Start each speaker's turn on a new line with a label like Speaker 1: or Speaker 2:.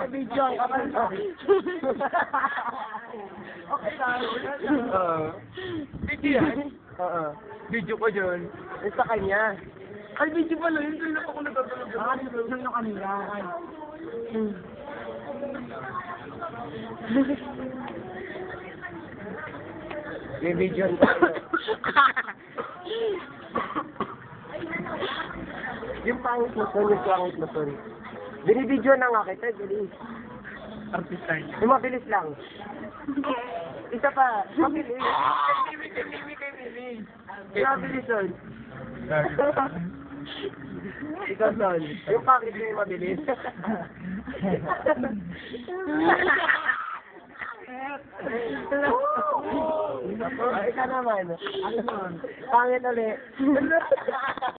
Speaker 1: Video ka pa. Okay tayo. Video yan? Oo. Video ko dyan. Sa kanya. Ay, video pala yun. Kaya ako nagtatulog. Nagtatulog yung kanila. May video yan. Yung pangit mo, sorry. Yung pangit mo, sorry. Binibidyo na nga kita, galing. Artista niya. Yung mabilis lang. Isa pa, mabilis. Mabilis, son. Ikaw, son. Yung pangit mo yung mabilis. Ikaw naman. Pangit ulit.